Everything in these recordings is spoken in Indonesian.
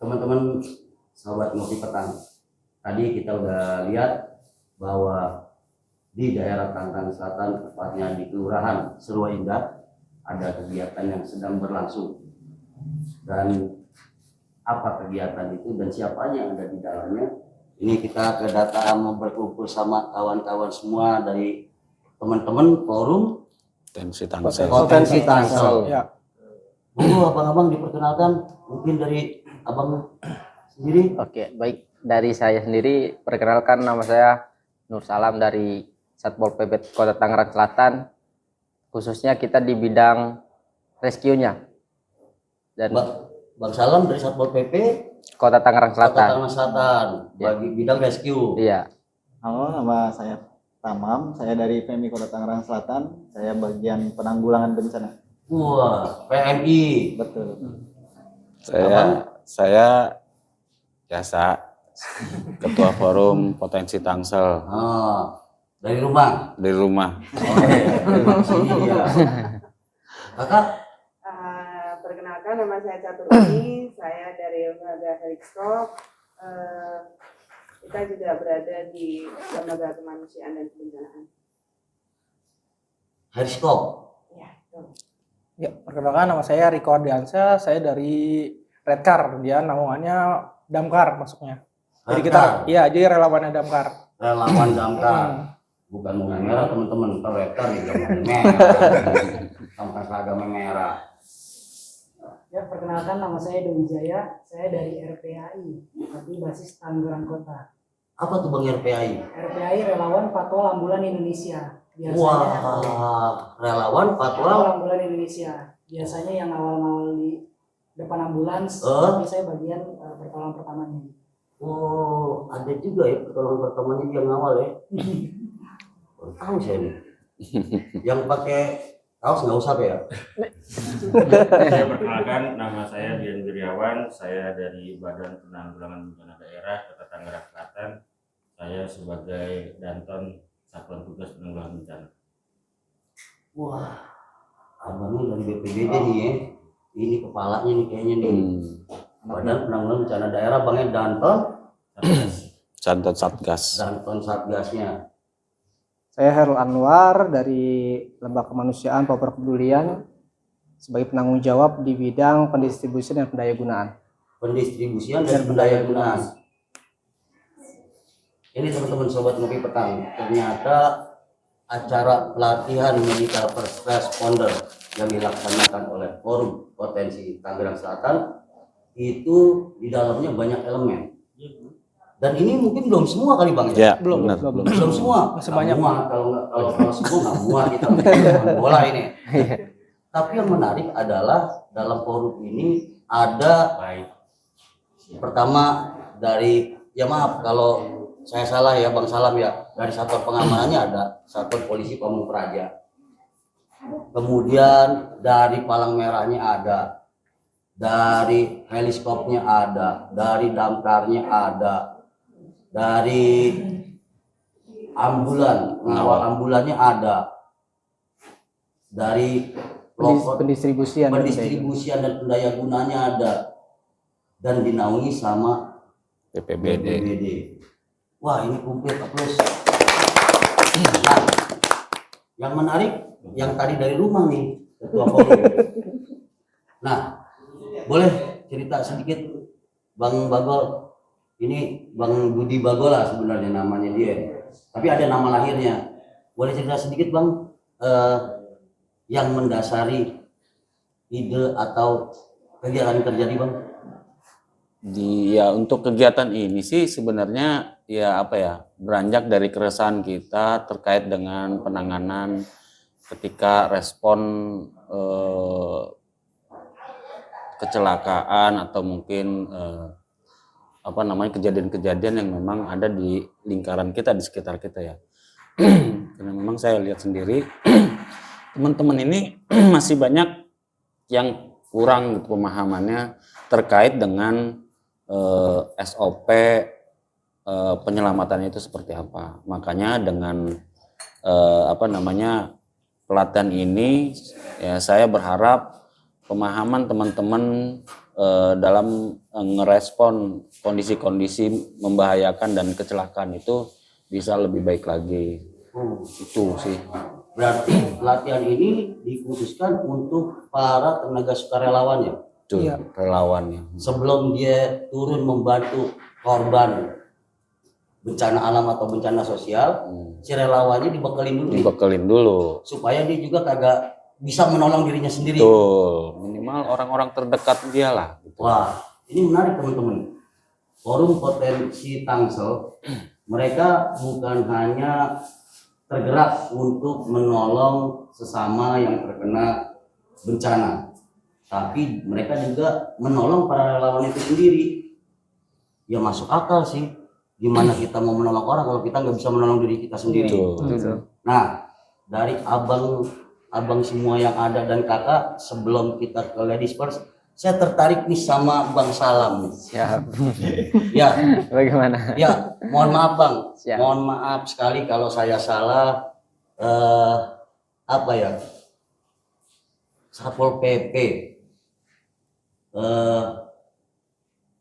Teman-teman sahabat Ngopi Petang, tadi kita udah lihat bahwa di daerah Tangerang Selatan, tepatnya di Kelurahan Serua Indah, ada kegiatan yang sedang berlangsung. Dan apa kegiatan itu dan siapa yang ada di dalamnya? Ini kita kedatangan mau berkumpul sama kawan-kawan semua dari teman-teman forum Potensi Tangsel. Ya. Abang-abang diperkenalkan, mungkin dari abang sendiri. Oke, baik. Dari saya sendiri, perkenalkan nama saya Nur Salam dari Satpol PP Kota Tangerang Selatan. Khususnya kita di bidang rescue-nya. Dan Bang Salam dari Satpol PP Kota Tangerang Selatan. Kota Tangerang Selatan, bagi bidang rescue. Iya. Halo, nama saya Tamam. Saya dari PMI Kota Tangerang Selatan. Saya bagian penanggulangan bencana. Wah, PMI. Betul. Saya biasa ketua forum Potensi Tangsel. Dari rumah. Dari rumah. Ya. Kakak. Perkenalkan, nama saya Caturuni. Saya dari lembaga Helixco. Kita juga berada di lembaga kemanusiaan dan kebencanaan. Helixco. Ya, betul. Ya, perkenalkan nama saya Riko Ardiansyah, saya dari Redcar, dia naungannya Damkar masuknya. Jadi kita, ya, jadi relawannya Damkar. Relawan Damkar, bukan bunga merah teman-teman, Redcar juga merah, tampak seragam merah. Ya, perkenalkan nama saya Dewi Jaya, saya dari RPAI, tapi basis Tangerang Kota. Apa tuh Bang RPAI? RPAI Relawan Patwal Ambulan Indonesia. Biasanya, wah, relawan patwal ambulan Indonesia. Biasanya yang awal-awal di depan ambulans, tapi saya bagian pertolongan pertamanya. Oh, ada juga ya pertolongan pertamanya yang awal ya. Tahu saya nih. Yang pakai kaos nggak usah ya. Saya perkenalkan, nama saya Dian Wiryawan, saya dari Badan Penanggulangan Bencana Daerah Kota Tangerang Selatan. Saya sebagai Danton Satuan Tugas Penanggulangan Bencana. Wah, abangnya dari BPBD nih ya. Ini kepalanya nih kayaknya nih. Badan Penanggulangan Bencana Daerah, Bangnya Danton Satgas. Danton Satgasnya. Saya Herul Anwar dari Lembaga Kemanusiaan Papua Kepedulian sebagai penanggung jawab di bidang pendistribusian dan pendayagunaan. Pendistribusian dan pendayagunaan. Ini teman-teman sobat Ngopi Petang, ternyata acara pelatihan medical first responder yang dilaksanakan oleh Forum Potensi Tangerang Selatan itu di dalamnya banyak elemen. Dan ini mungkin belum semua kali Bang ya? Belum Semua. Masih banyak. Kalau semua nggak muat kita main bola ini. Tapi yang menarik adalah dalam forum ini ada pertama dari, ya maaf kalau saya salah ya Bang Salam ya, dari satuan pengamanannya ada Satuan Polisi Pamung Praja. Kemudian dari Palang Merahnya ada, dari heliskopnya ada, dari damkarnya ada, dari ngawal ambulannya ada, dari pendistribusian dan pendayagunanya ada, dan dinaungi sama BPBD. Wah, ini komplit, aplaus. Nah, yang menarik yang tadi dari rumah nih ketua forum. Nah, boleh cerita sedikit Bang Bagol. Ini Bang Budi Bagol lah sebenarnya namanya dia. Tapi ada nama lahirnya. Boleh cerita sedikit Bang yang mendasari ide atau kegiatan yang terjadi Bang? Ya untuk kegiatan ini sih sebenarnya ya beranjak dari keresahan kita terkait dengan penanganan ketika respon kecelakaan atau mungkin kejadian-kejadian yang memang ada di lingkaran kita, di sekitar kita ya. Karena memang saya lihat sendiri teman-teman ini masih banyak yang kurang gitu pemahamannya terkait dengan SOP penyelamatan itu seperti apa. Makanya dengan pelatihan ini ya saya berharap pemahaman teman-teman dalam ngerespon kondisi-kondisi membahayakan dan kecelakaan itu bisa lebih baik lagi. Itu sih. Berarti pelatihan ini dikhususkan untuk para tenaga sukarelawan ya? Itu Iya. relawannya. Sebelum dia turun membantu korban bencana alam atau bencana sosial, si relawannya dibekelin dulu nih, Dibekelin dulu. supaya dia juga kagak bisa menolong dirinya sendiri. Betul. Minimal orang-orang terdekat dia lah. Gitu. Wah, ini menarik teman-teman. Forum Potensi Tangsel, mereka bukan hanya tergerak untuk menolong sesama yang terkena bencana, tapi mereka juga menolong para relawan itu sendiri. Ya masuk akal sih. Gimana kita mau menolong orang kalau kita nggak bisa menolong diri kita sendiri? Betul. Nah, dari abang semua yang ada dan kakak, sebelum kita ke ladies first, saya tertarik nih sama Bang Salam. Siap. Ya, Bagaimana? ya, mohon maaf Bang, Siap. mohon maaf sekali kalau saya salah. Apa ya? Satpol PP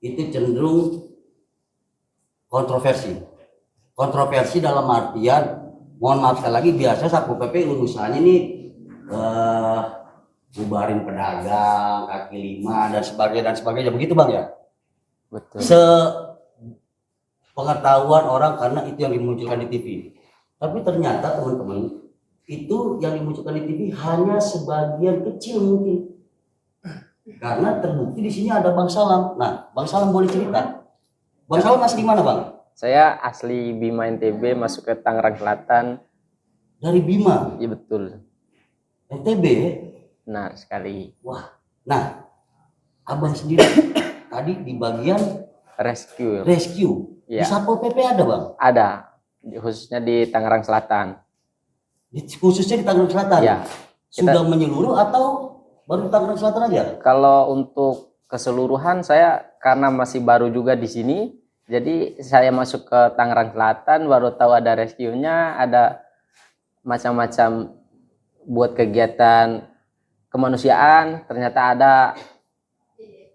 itu cenderung kontroversi dalam artian, mohon maaf sekali lagi, biasa Satpol PP urusannya nih bubarin pedagang, kaki lima dan sebagainya begitu Bang ya. Betul. Pengetahuan orang karena itu yang dimunculkan di TV. Tapi ternyata teman-teman, itu yang dimunculkan di TV hanya sebagian kecil mungkin. Karena terbukti di sini ada Bang Salam. Nah, Bang Salam boleh cerita. Bang Salam masih di mana, Bang? Saya asli Bima NTB, masuk ke Tangerang Selatan. Dari Bima, Iya betul. NTB. Benar sekali. Wah. Nah, Abang sendiri tadi di bagian Rescue. rescue. Di Iya. Satpol PP ada, Bang? Ada, khususnya di Tangerang Selatan. Khususnya di Tangerang Selatan. Ya. Sudah menyeluruh atau baru di Tangerang Selatan aja? Kalau untuk keseluruhan saya karena masih baru juga di sini, jadi saya masuk ke Tangerang Selatan baru tahu ada rescue-nya, ada macam-macam buat kegiatan kemanusiaan. Ternyata ada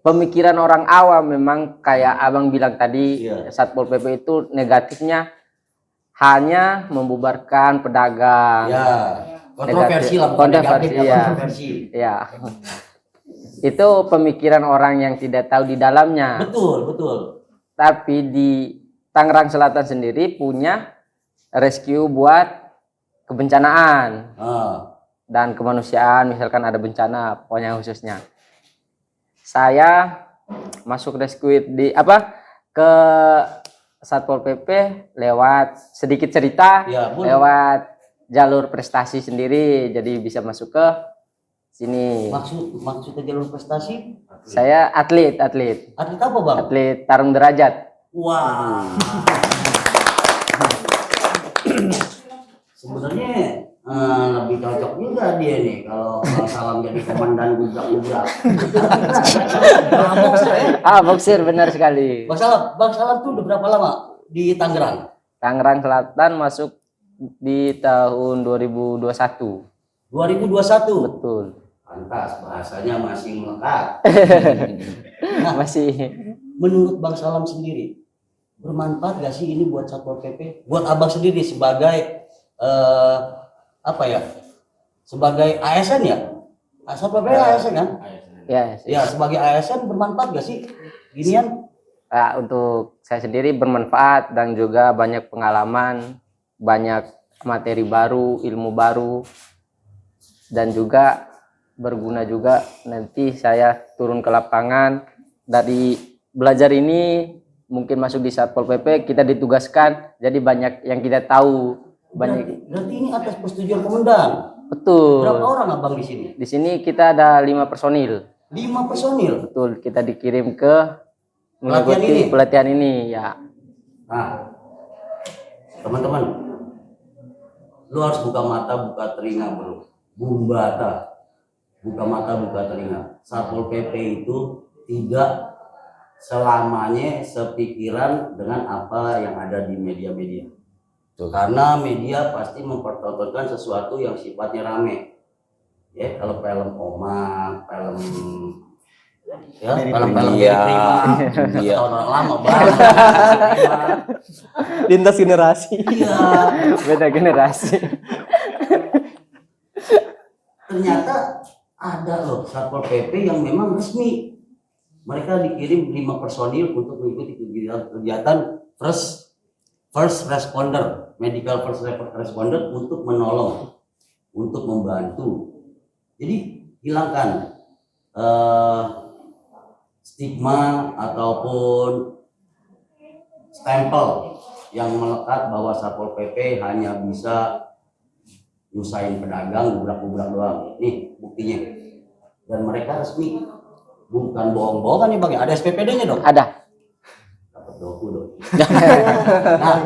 pemikiran orang awam, memang kayak Abang bilang tadi, Iya. Satpol PP itu negatifnya hanya membubarkan pedagang. Ya. Kontroversi lah, bukan Kontroversi, negatif, ya, ya. kontroversi. Ya. Itu pemikiran orang yang tidak tahu di dalamnya. Betul, betul. Tapi di Tangerang Selatan sendiri punya rescue buat kebencanaan Ah. dan kemanusiaan, misalkan ada bencana, pokoknya khususnya. Saya masuk rescue ke Satpol PP lewat sedikit cerita, Ya, boleh. lewat jalur prestasi sendiri, jadi bisa masuk ke sini. Maksudnya jalur prestasi? Saya atlet Atlet apa, Bang? atlet tarung derajat. Wah. Sebenarnya lebih cocok juga dia nih kalau Bang Salam jadi komandan gubrak-gubrak. Boxer, benar sekali. Bang Salam tuh udah berapa lama di Tangerang? Tangerang Selatan masuk di tahun 2021. 2021. Betul. Pantas bahasanya masih melekat. Masih Menurut Bang Salam sendiri, bermanfaat gak sih ini buat Satpol PP? Buat Abang sendiri sebagai sebagai ASN ya? Satpol PP ASN kan? ya. Ya, sebagai ASN bermanfaat gak sih ginian? Untuk saya sendiri bermanfaat dan juga banyak pengalaman, banyak materi baru, ilmu baru, dan juga berguna juga nanti saya turun ke lapangan. Dari belajar ini mungkin masuk di Satpol PP, kita ditugaskan, jadi banyak yang kita tahu. Berarti ini atas persetujuan komandan. Betul. Berapa orang Abang di sini? Di sini kita ada 5 personil. 5 personil. Betul, kita dikirim ke mengikuti pelatihan ini ya. Nah, teman-teman, lu harus buka mata, buka telinga, bro. Bumbata. Buka mata, buka telinga. Satpol PP itu tidak selamanya sepikiran dengan apa yang ada di media-media. Karena media pasti mempertontonkan sesuatu yang sifatnya rame. Ya, kalau film Omang, film Ya, Dari film-film India. Prima, India. tahun orang lama banget. Lintas generasi. Iya, Beda generasi. ternyata ada loh Satpol PP yang memang resmi. Mereka dikirim 5 personil untuk mengikuti kegiatan first responder, medical first responder untuk menolong, untuk membantu. Jadi hilangkan stigma ataupun stempel yang melekat bahwa Satpol PP hanya bisa nyusahin pedagang, gubrak-gubrak doang. Nih buktinya. Dan mereka resmi, bukan bohong-bohongan nih Bang. Ada SPPD-nya dong? Ada. Dapat doku dong. Nah,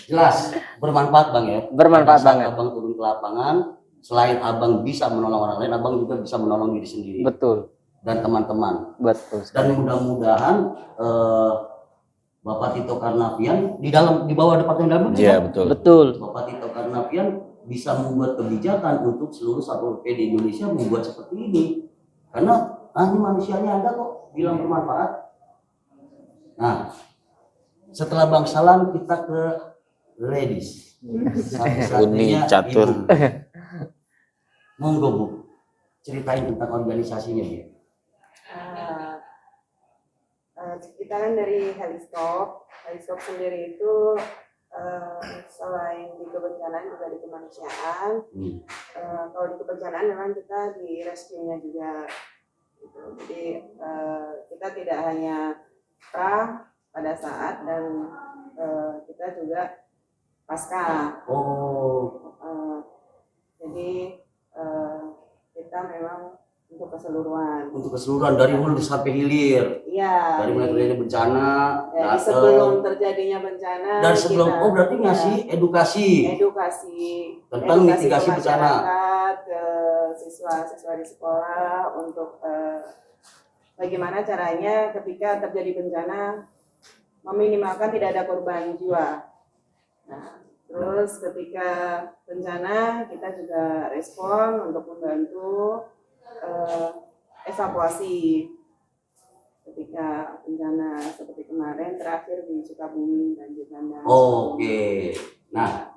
jelas bermanfaat Bang ya. Bermanfaat Pada saat banget. Abang turun ke lapangan, selain Abang bisa menolong orang lain, Abang juga bisa menolong diri sendiri Betul. dan teman-teman. Betul Dan sekali. mudah-mudahan Bapak Tito Karnavian di bawah Departemen Dalam Negeri, Iya, kan? betul. Betul. Bapak Tito Karnavian bisa membuat kebijakan untuk seluruh Satpol PP di Indonesia membuat seperti ini. Karena ini manusianya ada kok bilang bermanfaat. Nah, setelah Bang Salam kita ke ladies. Uni Catur. Ibu. Monggo Bu, ceritain tentang organisasinya Bu. Kita kan dari Heliskop sendiri itu selain di kebencanaan juga di kemanusiaan. Kalau di kebencanaan memang kita di rescue-nya juga gitu. Jadi kita tidak hanya pada saat dan kita juga pasca. Jadi kita memang untuk keseluruhan. Untuk keseluruhan dari hulu sampai hilir. Iya. Dari mulai terjadi bencana, Dari sebelum terjadinya bencana. dari sebelum kita, berarti ngasih edukasi tentang mitigasi bencana masyarakat, ke siswa-siswa di sekolah untuk bagaimana caranya ketika terjadi bencana meminimalkan tidak ada korban jiwa. Nah, terus ketika bencana kita juga respon untuk membantu evakuasi ketika bencana seperti kemarin terakhir di Sukabumi dan di Bandung. Oke, nah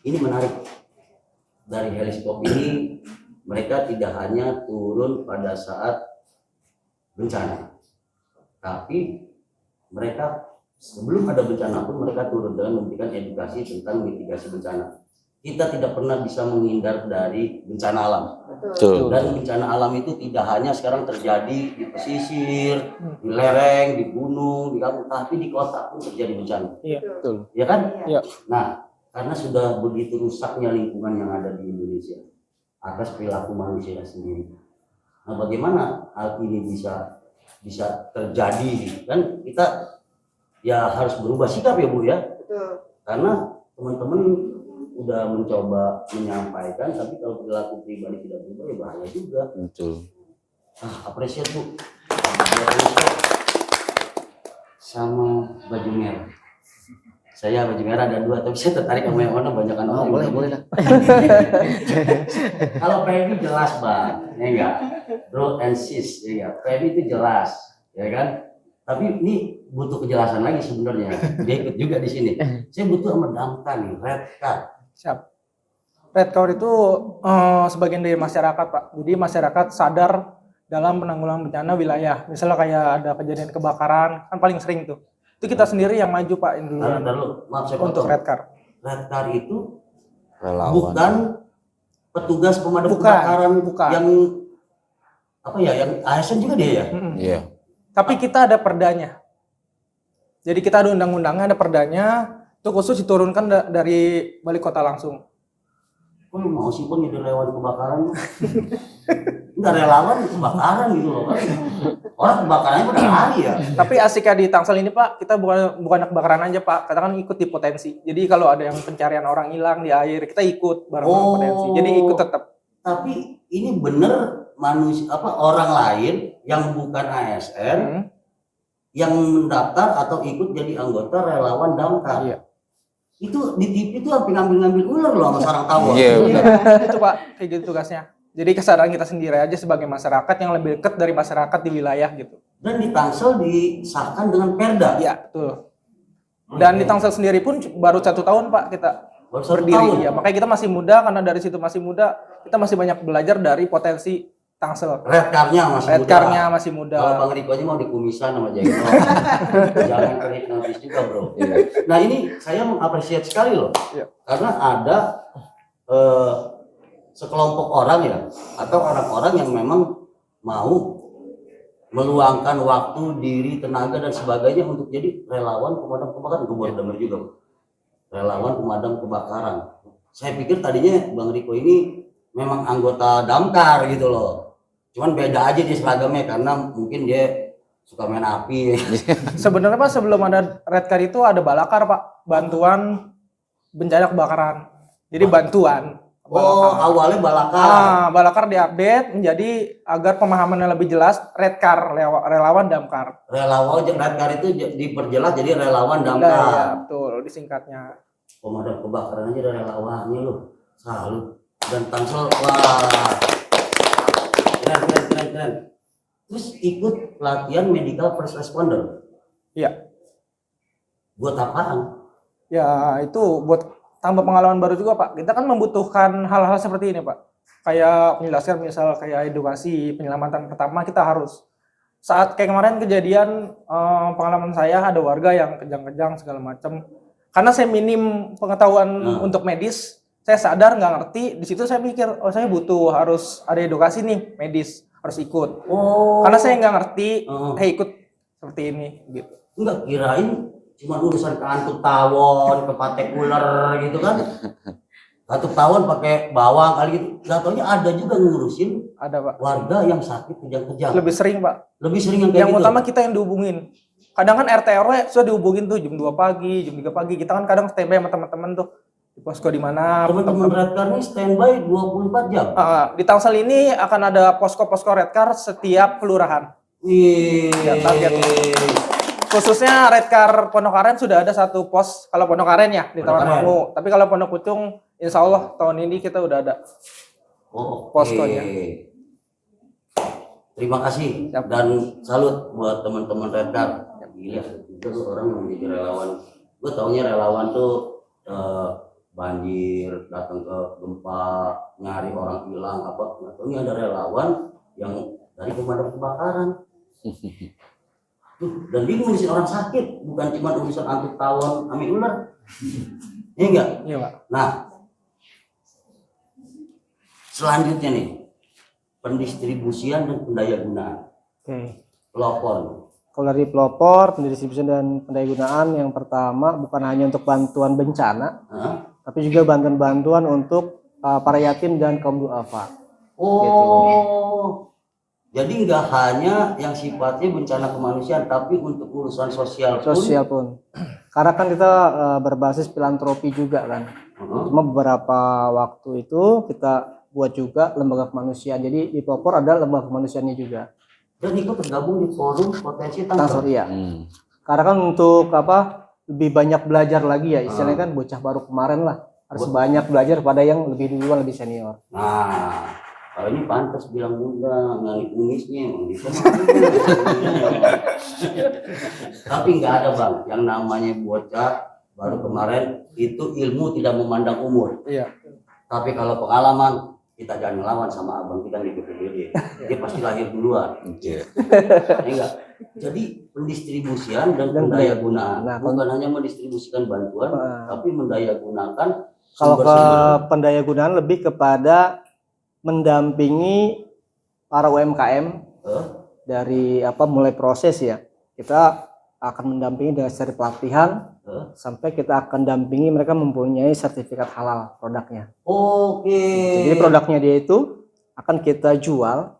ini menarik. Dari Heliskop ini mereka tidak hanya turun pada saat bencana, tapi mereka sebelum ada bencana pun mereka turun dengan memberikan edukasi tentang mitigasi bencana. Kita tidak pernah bisa menghindar dari bencana alam. Betul. Dan bencana alam itu tidak hanya sekarang terjadi di pesisir, di lereng, di gunung, di kampung, tapi di kota pun terjadi bencana. Iya. Betul. Ya kan? Iya. Nah, karena sudah begitu rusaknya lingkungan yang ada di Indonesia atas perilaku manusia sendiri. Nah, bagaimana hal ini bisa terjadi? Kan kita ya harus berubah sikap ya Bu ya. Betul. Karena teman-teman udah mencoba menyampaikan, tapi kalau perilaku pribadi tidak berubah ya bahaya juga. Betul. Apresiat Bu. Sama baju merah. Saya baju merah ada 2, tapi saya tertarik sama yang warna banyak orang. boleh dah. Kalau PMI jelas Bang, ya enggak? Bro and sis, ya enggak? PMI itu jelas, ya kan? Tapi ini butuh kejelasan lagi sebenarnya. Dia ikut juga di sini. Saya butuh sama Damkar nih, red card. Siap. Red card itu sebagian dari masyarakat Pak. Jadi masyarakat sadar dalam penanggulangan bencana wilayah. Misalnya kayak ada kejadian kebakaran, kan paling sering tuh. Itu kita sendiri yang maju Pak dulu Maaf saya untuk potong. red card. Red card itu Relawan. bukan petugas pemadam Bukan, kebakaran bukan. yang apa ya, yang ASN juga dia ya. Iya. Tapi kita ada perdanya. Jadi kita ada undang-undangnya, ada perdanya. Itu khusus diturunkan dari balik kota langsung. Kok lu mau sih Bang jadi relawan kebakaran? Enggak relawan kebakaran gitu loh kan. Orang kebakarannya udah lari ya. Tapi asiknya di Tangsel ini Pak, kita bukan kebakaran aja Pak, kita kan ikut di potensi. Jadi kalau ada yang pencarian orang hilang di air, kita ikut bareng potensi. Jadi ikut tetap. Tapi ini bener manusia orang lain yang bukan ASN yang mendaftar atau ikut jadi anggota relawan damkar. Iya. Itu di TV itu sampai ngambil ular loh sama sarang tawon. Iya, benar. Itu Pak, kayak gitu tugasnya. Jadi kesadaran kita sendiri aja sebagai masyarakat yang lebih dekat dari masyarakat di wilayah gitu. Dan di Tangsel disahkan dengan Perda. Iya, betul. Dan di Tangsel sendiri pun baru 1 tahun Pak kita Baru 1 berdiri. tahun. Ya, makanya kita masih muda, karena dari situ masih muda, kita masih banyak belajar dari potensi Tangsel. Red card-nya masih Red muda. card-nya masih muda. Kalau Bang Riko aja mau dikumisan sama Jaino. Jangan kehipnotis juga, Bro. Nah, ini saya mengapresiasi sekali loh. Iya. Karena ada sekelompok orang ya, atau orang-orang yang memang mau meluangkan waktu, diri, tenaga dan sebagainya untuk jadi relawan pemadam kebakaran. Gue baru dengar juga, Bro. Relawan pemadam kebakaran. Saya pikir tadinya Bang Riko ini memang anggota damkar gitu loh. Cuman beda aja dia seragamnya karena mungkin dia suka main api. Sebenarnya Pak, sebelum ada Red Card itu ada Balakar Pak, bantuan bencana kebakaran. Jadi bantuan. Oh, awalnya Balakar. Balakar diupdate menjadi agar pemahamannya lebih jelas Red Card, relawan damkar. Relawan Red Card itu diperjelas jadi relawan Nah, damkar. ya, betul disingkatnya. Pemadam kebakaran aja ada relawannya loh. Salut. Dan Tangsel, wah. Keren. Terus ikut pelatihan medical first responder. Iya. Buat apaan? Ya, itu buat tambah pengalaman baru juga Pak. Kita kan membutuhkan hal-hal seperti ini Pak. Kayak menjelaskan misal kayak edukasi penyelamatan pertama kita harus. Saat kayak kemarin kejadian pengalaman saya ada warga yang kejang-kejang segala macam. Karena saya minim pengetahuan untuk medis, saya sadar nggak ngerti. Di situ saya mikir, oh saya butuh harus ada edukasi nih medis, harus ikut. Oh. Karena saya nggak ngerti, saya ikut seperti ini gitu. Enggak, kirain cuma urusan kantuk tawon, kepatek ular gitu kan. Kantuk tawon pakai bawang kali gitu. Gak taunya ada juga ngurusin Ada Pak. warga yang sakit kejang-kejang. Lebih sering Pak. Lebih sering yang kayak Yang gitu. utama kita yang dihubungin. Kadang kan RT RW sudah dihubungin tuh jam 2 pagi, jam 3 pagi. Kita kan kadang standby sama teman-teman tuh. Di posko di mana. Teman-teman Red Card ini standby 24 jam. Di Tangsel ini akan ada posko-posko Red Card setiap kelurahan. Wih. Ya, target. Khususnya Red Card Pondok Aren sudah ada 1 pos kalau Pondok Aren ya di Taman Pondok Aren. Mangu. Tapi kalau Pondok Pucung insya Allah tahun ini kita udah ada. Oh, Poskonya. Terima kasih Siap. dan salut buat teman-teman Red Card. Gila, itu tuh orang yang menjadi relawan. Gue taunya relawan tuh banjir, datang ke gempa, nyari orang hilang apa. Nggak taunya ada relawan yang dari pemadam kebakaran. Dan dia ngurusin orang sakit, bukan cuma urusan antuk tawon, ame ular. Iya enggak? Iya Pak. Nah, selanjutnya nih, pendistribusian dan pendayagunaan. Oke. Pelopor. Kalau dari pelopor, pendistribusian dan pendayagunaan yang pertama bukan hanya untuk bantuan bencana, tapi juga bantuan-bantuan untuk para yatim dan kaum duafa. Oh, jadi nggak hanya yang sifatnya bencana kemanusiaan, tapi untuk urusan sosial pun. Sosial pun. Karena kan kita berbasis filantropi juga kan. Cuma beberapa waktu itu kita buat juga lembaga kemanusiaan. Jadi di pelopor ada lembaga kemanusiaannya juga. Dan ikut tergabung di forum potensi Tangsel, Tangsel. iya. Karena kan untuk apa lebih banyak belajar lagi ya, istilahnya kan bocah baru kemarin lah harus banyak belajar pada yang lebih duluan, lebih senior. Nah, kalau ini pantas bilang muda, nggak kumisnya emang gitu. Tapi nggak ada Bang, yang namanya bocah baru kemarin itu ilmu tidak memandang umur. Iya. Tapi kalau pengalaman kita jangan ngelawan sama abang kita di BPBD. Dia pasti lahir duluan. Ya enggak? Jadi pendistribusian dan pendayagunaan. Nah, Bukan hanya mendistribusikan bantuan, tapi mendayagunakan Kalau ke sumber-sumber. pendayagunaan lebih kepada mendampingi para UMKM dari apa mulai proses ya. Kita akan mendampingi dari seri pelatihan sampai kita akan dampingi mereka mempunyai sertifikat halal produknya. Oke. Jadi produknya dia itu akan kita jual,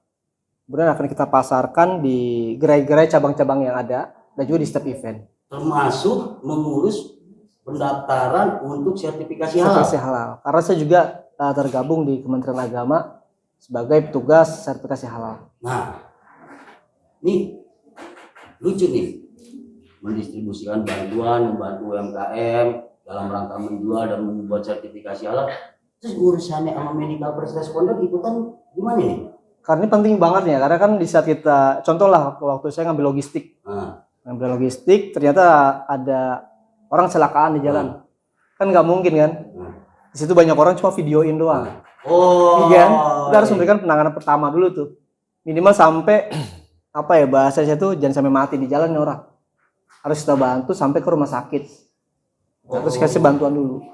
kemudian akan kita pasarkan di gerai-gerai cabang-cabang yang ada dan juga di setiap event. Termasuk mengurus pendaftaran untuk sertifikasi halal. Sertifikasi halal. Karena saya juga tergabung di Kementerian Agama sebagai petugas sertifikasi halal. Nah, ini lucu nih. Mendistribusikan bantuan, membantu UMKM dalam rangka menjual dan membuat sertifikasi halal. Terus urusannya sama medical first responder ikutan Gimana nih? Karena ini penting banget ya, karena kan di saat kita, contoh lah waktu saya ngambil logistik, ternyata ada orang kecelakaan di jalan, kan nggak mungkin kan? Di situ banyak orang cuma videoin doang, Oh, iya kan? Kita harus memberikan penanganan pertama dulu tuh, minimal sampai apa ya bahasanya tuh jangan sampai mati di jalan nih orang, harus kita bantu sampai ke rumah sakit, terus kasih bantuan dulu.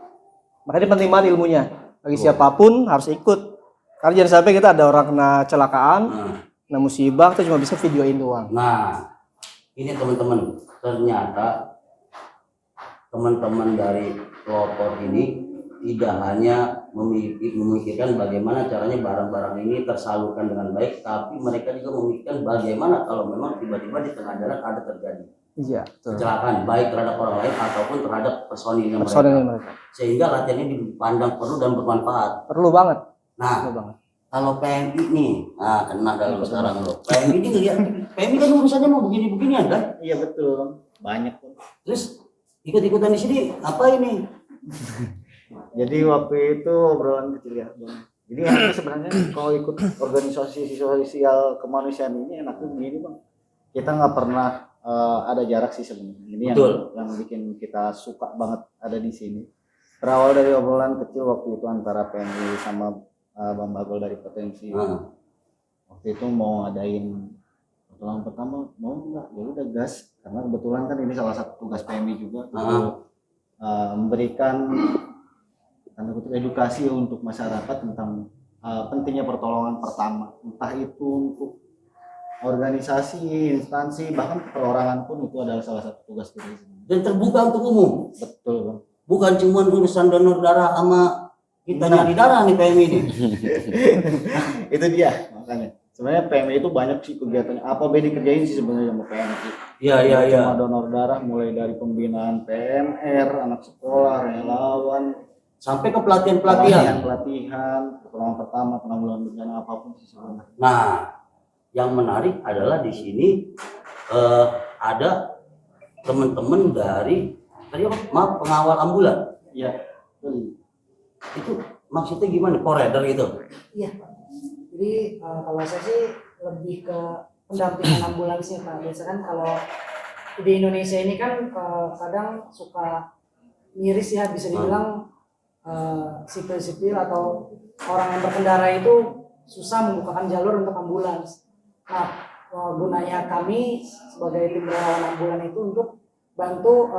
Makanya penting banget ilmunya, bagi siapapun harus ikut. Karena jangan sampai kita ada orang kena kecelakaan, kena musibah, kita cuma bisa videoin doang. Nah, ini teman-teman, ternyata teman-teman dari pelopor ini tidak hanya memikirkan bagaimana caranya barang-barang ini tersalurkan dengan baik, tapi mereka juga memikirkan bagaimana kalau memang tiba-tiba di tengah jalan ada terjadi kecelakaan, baik terhadap orang lain ataupun terhadap personilnya mereka. Sehingga latihan ini dipandang perlu dan bermanfaat. Perlu banget. Nah, kalau PMI nih, nah kena kalau sekarang lo. PMI ini ngeliat, PMI kan urusannya mau begini-beginian kan? Iya betul, banyak tuh. Terus ikut-ikutan di sini apa ini? Jadi waktu itu obrolan kecil ya, Bang. Jadi enaknya sebenarnya kalau ikut organisasi sosial kemanusiaan ini enaknya begini, Bang. Kita nggak pernah ada jarak sih sebenarnya. Ini yang bikin kita suka banget ada di sini. Berawal dari obrolan kecil waktu itu antara PMI sama Bang Bagol dari Potensi. Waktu itu mau ngadain pertolongan pertama, mau nggak? Ya udah gas, karena kebetulan kan ini salah satu tugas PMI juga untuk memberikan tanda kutip edukasi untuk masyarakat tentang pentingnya pertolongan pertama, entah itu untuk organisasi, instansi, bahkan perorangan pun itu adalah salah satu tugas kita. Dan terbuka untuk umum. Betul, Bang. Bukan cuma urusan donor darah sama kita nyari darah nih PMI ini. Itu dia makanya. Sebenarnya PMI itu banyak sih kegiatannya. Apa beda dikerjain sih sebenarnya sama PMI. Iya. Cuma donor darah mulai dari pembinaan PMR, anak sekolah, relawan, sampai ke pelatihan. pertolongan pertama, penanggulangan bencana apapun sih sebenarnya. Nah, yang menarik adalah di sini ada teman-teman dari pengawal ambulan. Iya. Itu maksudnya gimana? Poreder gitu? Iya. Jadi kalau saya sih lebih ke pendampingan ambulansnya Pak. Biasanya kan kalau di Indonesia ini kan kadang suka miris ya, bisa dibilang sipil-sipil atau orang yang berkendara itu susah membukakan jalur untuk ambulans. Nah, gunanya kami sebagai tim relawan ambulan itu untuk bantu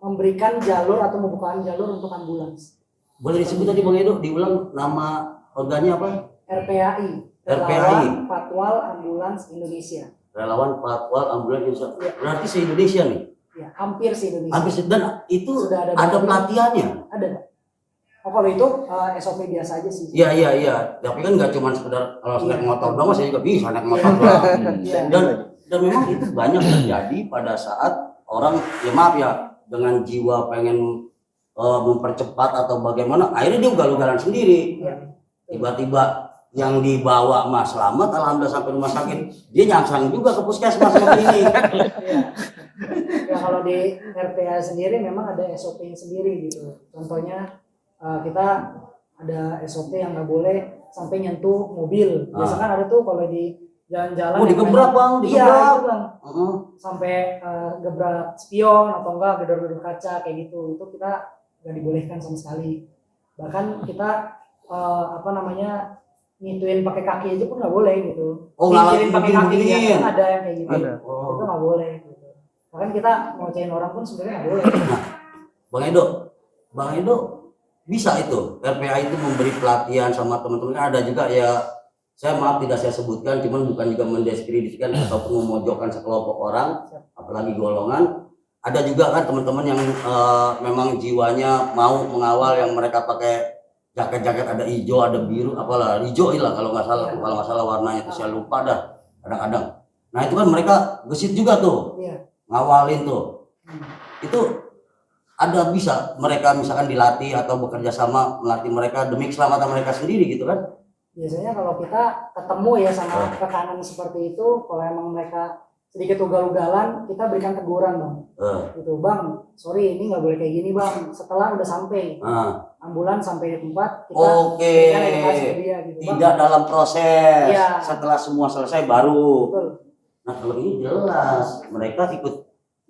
memberikan jalur atau membukakan jalur untuk ambulans. Boleh disebut tadi Bang Edo, diulang nama organnya apa? RPAI. RPAI. Patwal Ambulans Indonesia. Relawan Patwal Ambulans Indonesia. Ya. Berarti se-Indonesia nih? Ya, hampir se-Indonesia. Hampir dan itu sudah ada pelatihannya? Ada. Oh, kalau itu SOP biasa aja sih. Iya. Tapi kan nggak cuma sekedar kalau naik motor doang, saya juga bisa naik motor doang. Dan memang itu banyak terjadi pada saat orang, ya maaf ya, dengan jiwa pengen mempercepat atau bagaimana, akhirnya dia ugal-ugalan sendiri. Tiba-tiba yang dibawa Mas selamat, alhamdulillah sampai rumah sakit, dia nyangsang juga ke puskesmas begini. Ya kalau di RPA sendiri memang ada SOP-nya sendiri gitu. Contohnya kita ada SOP yang nggak boleh sampai nyentuh mobil. Biasanya kan ada tuh kalau di jalan-jalan. Oh, digebrak Bang, digebrak. Iya, Bang. Sampai gebrak spion atau enggak gedor-gedor kaca kayak gitu. Itu kita nggak dibolehkan sama sekali. Bahkan kita ngituin pakai kaki aja pun nggak boleh gitu. Ngituin pakai kaki ya, kan ada yang kayak gitu. Itu nggak boleh gitu. Bahkan kita mau cain orang pun sebenarnya nggak boleh. Bang Edo bisa itu RPA itu memberi pelatihan sama teman-teman. Kan ada juga ya, saya maaf tidak saya sebutkan, cuman bukan juga mendiskreditkan ataupun memojokkan sekelompok orang, apalagi golongan. Ada juga kan teman-teman yang memang jiwanya mau mengawal, yang mereka pakai jaket-jaket ada hijau, ada biru, apalah hijau lah kalau nggak salah warnanya itu saya lupa dah kadang-kadang. Nah itu kan mereka gesit juga tuh, ngawalin tuh. Itu ada bisa mereka misalkan dilatih atau bekerja sama melatih mereka demi keselamatan mereka sendiri gitu kan? Biasanya kalau kita ketemu ya sama rekanan seperti itu, kalau emang mereka sedikit ugal-ugalan, kita berikan teguran Bang. Gitu Bang, sorry ini nggak boleh kayak gini Bang. Setelah udah sampai, ambulans sampai di tempat kita Oke, berikan edukasi ke dia gitu Bang. tidak dalam proses. Iya. Setelah semua selesai baru. Betul. Nah kalau ini jelas, mereka ikut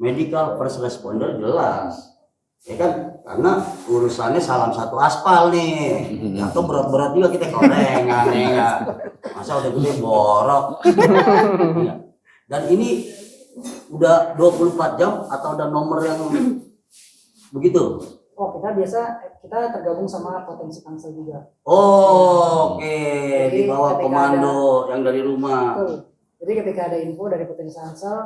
medical first responder jelas, ya kan? Karena urusannya salam satu aspal nih, atau berat-berat juga kita korengan, ya nggak? Masa udah gede borok. Iya. Dan ini udah 24 jam atau ada nomor yang begitu? Oh kita tergabung sama potensi Tangsel juga. Oh, oke, Jadi, di bawah ketika komando yang dari rumah. Betul. Jadi ketika ada info dari potensi Tangsel,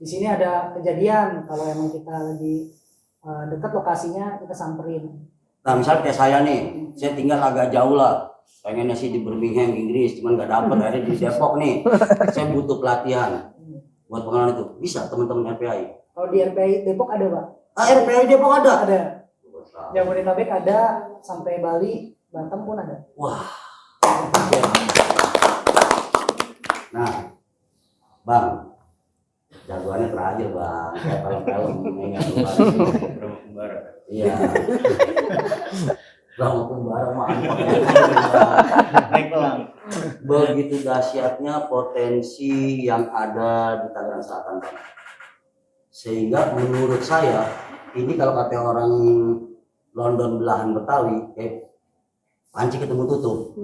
di sini ada kejadian, kalau emang kita lagi dekat lokasinya kita samperin. Nah misalnya kayak saya nih, saya tinggal agak jauh lah, pengennya sih di Birmingham Inggris, cuman nggak dapet, akhirnya di Depok nih, saya butuh pelatihan buat pengalaman itu, bisa teman-teman RPI. Kalau di RPI Depok ada Pak? RPI Depok ada? Ada. Jabodetabek ada, sampai Bali, Batam pun ada. Wah. Nah, Bang, jagoannya terakhir Bang, kayak film-film ingat luar. Iya. Bang Kumbara mah Naik pelan. begitu dahsyatnya potensi yang ada di Tangerang Selatan, Bang. Sehingga menurut saya ini kalau kata orang London belahan Betawi, panci ketemu tutup.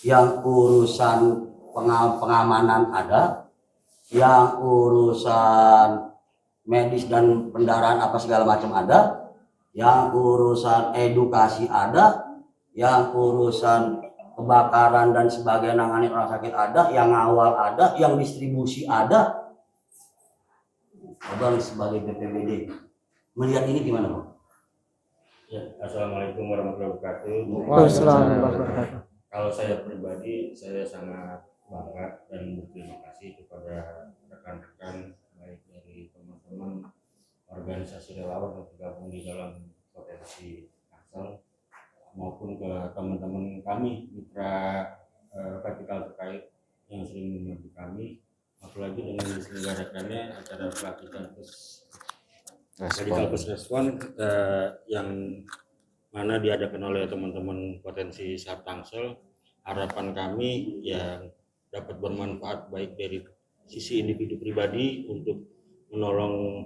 Yang urusan pengamanan ada, yang urusan medis dan pendarahan apa segala macam ada, yang urusan edukasi ada, yang urusan kebakaran dan sebagainya nangani orang sakit ada, yang awal ada, yang distribusi ada. Abang sebagai BPBD melihat ini gimana Bang? Ya, Assalamualaikum warahmatullahi wabarakatuh. Waalaikumsalam warahmatullahi wabarakatuh. Kalau saya pribadi, saya sangat bangga dan berterima kasih kepada rekan-rekan baik dari teman-teman organisasi relawan yang tergabung di dalam potensi Tangsel maupun ke teman-teman kami mitra vertikal terkait yang sering membantu kami, apalagi dengan diselenggarakannya acara pelatihan medical first respon yang mana diadakan oleh teman-teman potensi SAP Tangsel. Harapan kami yang dapat bermanfaat baik dari sisi individu pribadi untuk menolong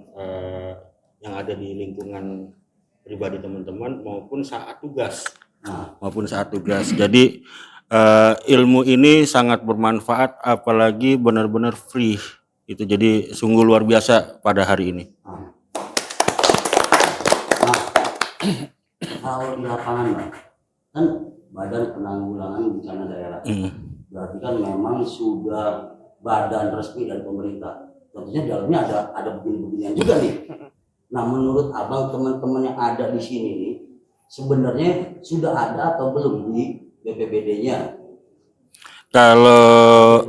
yang ada di lingkungan pribadi teman-teman maupun saat tugas. Jadi ilmu ini sangat bermanfaat, apalagi benar-benar free. Itu jadi sungguh luar biasa pada hari ini. Kalau di lapangan Bang, kan Badan Penanggulangan Bencana Daerah, berarti kan memang sudah badan resmi dari pemerintah. Tentunya di dalamnya ada begini-beginian juga nih. Nah menurut Abang teman-teman yang ada di sini nih, sebenarnya sudah ada atau belum di BPBD-nya? Kalau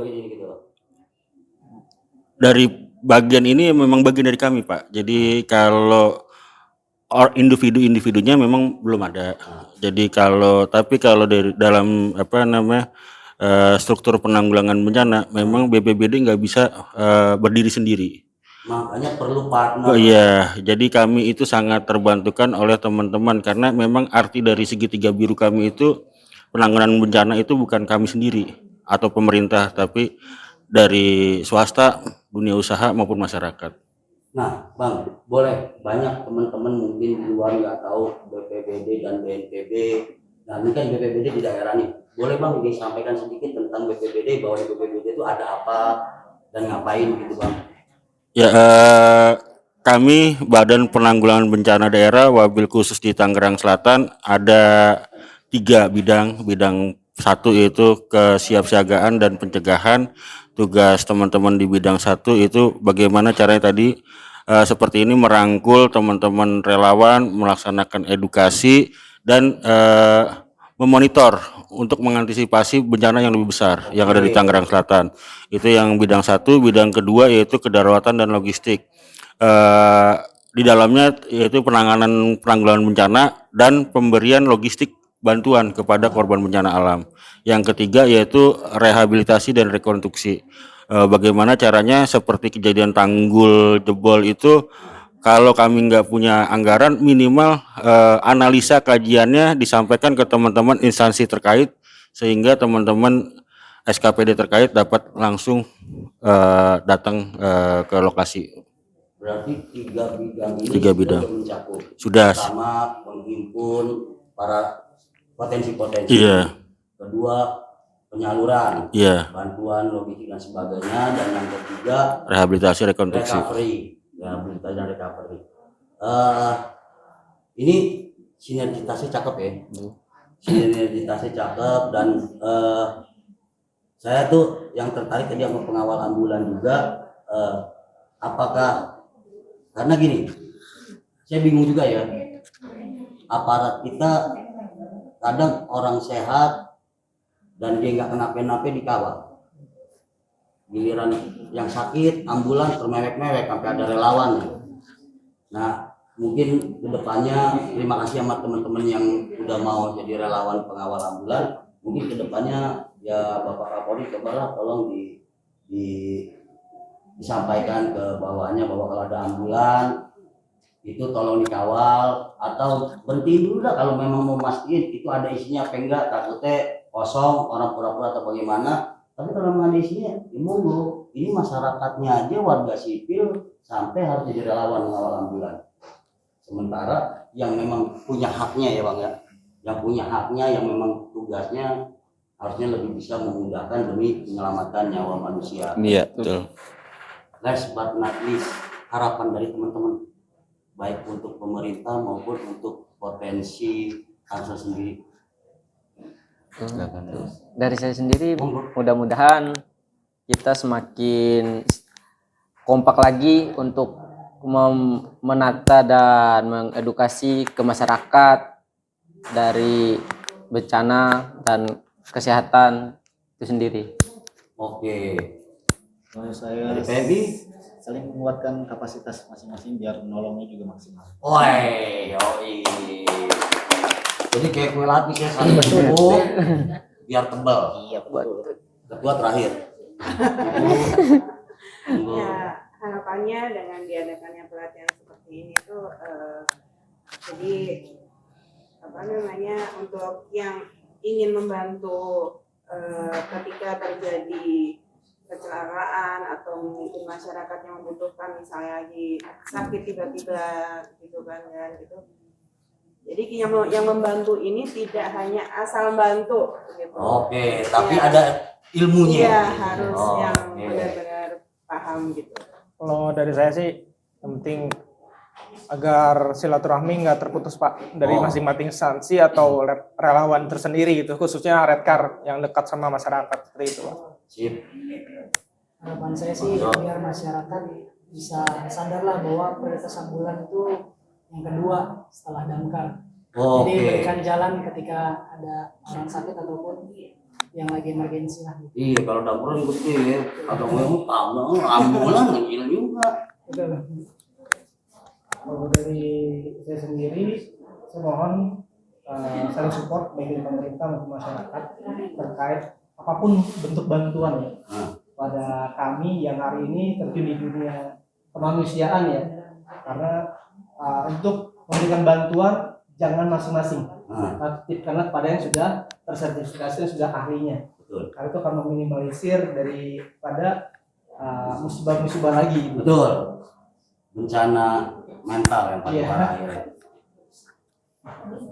dari bagian ini memang bagian dari kami Pak. Jadi kalau individu-individunya memang belum ada. Jadi tapi kalau dari dalam struktur penanggulangan bencana memang BPBD nggak bisa berdiri sendiri. Makanya perlu partner. Oh iya, jadi kami itu sangat terbantukan oleh teman-teman karena memang arti dari segitiga biru kami itu penanggulangan bencana itu bukan kami sendiri atau pemerintah, tapi dari swasta, dunia usaha maupun masyarakat. Nah, Bang, boleh banyak teman-teman mungkin di luar nggak tahu BPBD dan BNPB. Nah, ini kan BPBD di daerah nih. Boleh Bang disampaikan sedikit tentang BPBD, bahwa di BPBD itu ada apa dan ngapain gitu Bang? Ya, kami Badan Penanggulangan Bencana Daerah Wabil khusus di Tangerang Selatan ada 3 bidang. Bidang satu yaitu kesiapsiagaan dan pencegahan. Tugas teman-teman di bidang 1 itu bagaimana caranya tadi seperti ini merangkul teman-teman relawan, melaksanakan edukasi dan memonitor untuk mengantisipasi bencana yang lebih besar yang ada di Tangerang Selatan. Itu yang bidang 1. Bidang kedua yaitu kedaruratan dan logistik. Di dalamnya yaitu penanggulangan bencana dan pemberian logistik bantuan kepada korban bencana alam. Yang ketiga yaitu rehabilitasi dan rekonstruksi. Bagaimana caranya seperti kejadian tanggul jebol itu kalau kami nggak punya anggaran, minimal analisa kajiannya disampaikan ke teman-teman instansi terkait, sehingga teman-teman SKPD terkait dapat langsung datang ke lokasi. Berarti 3 bidang ini 3 bidang sudah mencakup. sudah. Pertama, menghimpun para potensi-potensi. Iya. Kedua, penyaluran, Iya. bantuan logistik dan sebagainya. Dan yang ketiga, Rehabilitasi rekonstruksi. rehabilitasi dan recovery. Ini sinergitasnya cakep ya. Sinergitasnya cakep, dan saya tuh yang tertarik tadi sama pengawal ambulan juga. Apakah, karena gini, saya bingung juga ya, aparat kita kadang orang sehat dan dia nggak kenapa-napa dikawal, giliran yang sakit ambulan termewek-mewek sampai ada relawan. Nah, mungkin kedepannya, terima kasih sama teman-teman yang udah mau jadi relawan pengawal ambulan. Mungkin kedepannya ya Bapak Kapolri cobalah tolong disampaikan ke bawahnya bahwa kalau ada ambulan itu tolong dikawal, atau berhentiin dulu lah kalau memang mau mastiin itu ada isinya apa enggak, takutnya kosong orang pura-pura atau bagaimana. Tapi kalau memang ada isinya, ya monggo. Ini masyarakatnya aja, warga sipil sampai harus jadi relawan mengawal ambulan. Sementara yang memang punya haknya ya Bang ya, yang punya haknya, yang memang tugasnya harusnya lebih bisa memudahkan demi menyelamatkan nyawa manusia. Iya, betul. Last but not least, harapan dari teman-teman baik untuk pemerintah maupun untuk potensi Tangsel sendiri. Dari saya sendiri, mudah-mudahan kita semakin kompak lagi untuk menata dan mengedukasi ke masyarakat dari bencana dan kesehatan itu sendiri. Oke. Kalau saya Dari PMI saling menguatkan kapasitas masing-masing biar menolongnya juga maksimal. Woi, yoi. Jadi kayak kue lapis ya, saling bertumpuk biar tebal. Iya betul. Ketua terakhir. Ya, harapannya dengan diadakannya pelatihan seperti ini tuh jadi apa namanya, untuk yang ingin membantu ketika terjadi kecelakaan atau mungkin masyarakat yang membutuhkan, misalnya lagi sakit tiba-tiba gitu kan gitu. Jadi yang membantu ini tidak hanya asal bantu gitu. Oke, tapi Ya. ada ilmunya. Iya, harus yang Oke. benar-benar paham gitu. Kalau dari saya sih yang penting agar silaturahmi nggak terputus Pak dari masing-masing instansi atau relawan tersendiri gitu, khususnya Redcar yang dekat sama masyarakat seperti itu Pak. Sip. Harapan saya sih biar masyarakat bisa sadarlah bahwa prioritas ambulan itu yang kedua setelah damkar. Jadi Oke. berikan jalan ketika ada orang sakit ataupun yang lagi emergensi lah. Iya, kalau dapurnya gede, atau mau tahu ambulan kecil juga. Betul. Kalau dari saya sendiri, saya mohon saling support baik dari pemerintah maupun masyarakat terkait apapun bentuk bantuan ya pada kami yang hari ini terjun di dunia kemanusiaan ya, karena untuk memberikan bantuan jangan masing-masing, titipkanlah pada yang sudah tersertifikasi dan sudah ahlinya. Betul. Karena itu akan meminimalisir daripada musibah-musibah lagi. Betul. Bencana mental yang paling Iya. parah ya.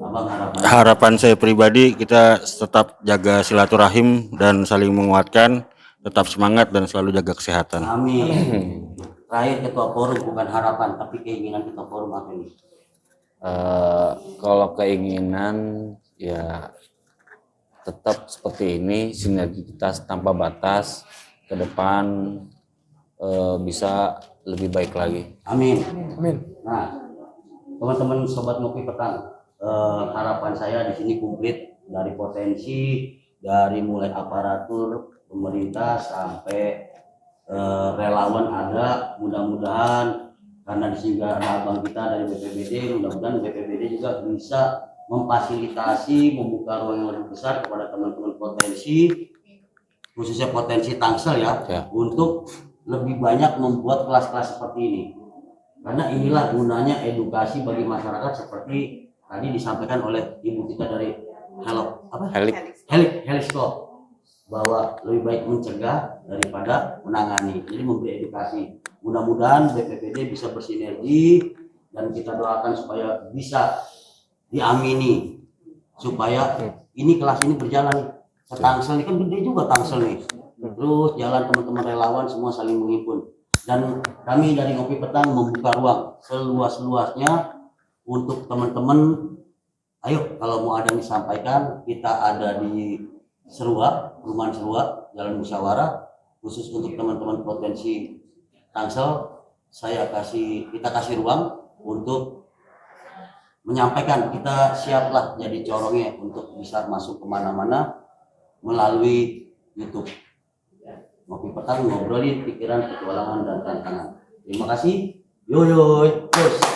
Abang Harapan saya pribadi, kita tetap jaga silaturahim dan saling menguatkan, tetap semangat dan selalu jaga kesehatan. Amin. Terakhir, Ketua Forum, bukan harapan tapi keinginan Ketua Forum apa nih? Kalau keinginan ya tetap seperti ini, sinergitas tanpa batas, ke depan bisa lebih baik lagi. Amin. Amin. Nah, teman-teman sobat ngopi petang, harapan saya di sini komplit, dari potensi, dari mulai aparatur pemerintah sampai relawan ada. Mudah-mudahan karena di sini ada abang kita dari BPBD, mudah-mudahan BPBD juga bisa memfasilitasi, membuka ruang yang lebih besar kepada teman-teman potensi, khususnya potensi Tangsel ya, untuk lebih banyak membuat kelas-kelas seperti ini. Karena inilah gunanya edukasi bagi masyarakat seperti tadi disampaikan oleh ibu kita dari Heliskop, bahwa lebih baik mencegah daripada menangani. Jadi memberi edukasi. Mudah-mudahan BPPD bisa bersinergi dan kita doakan supaya bisa diamini, supaya ini kelas ini berjalan. Tangsel ini kan gede juga Tangsel nih. Terus jalan teman-teman relawan semua saling menghimpun. Dan kami dari Ngopi Petang membuka ruang seluas-luasnya untuk teman-teman. Ayo kalau mau ada yang disampaikan, kita ada di Serua, Perumahan Serua, Jalan Musyawarah, khusus untuk teman-teman potensi Tangsel. Kita kasih ruang untuk menyampaikan. Kita siaplah jadi corongnya untuk bisa masuk kemana-mana melalui YouTube. Ngopi Petang, ngobrolin pikiran, petualangan, dan tantangan. Terima kasih. Yo, terus.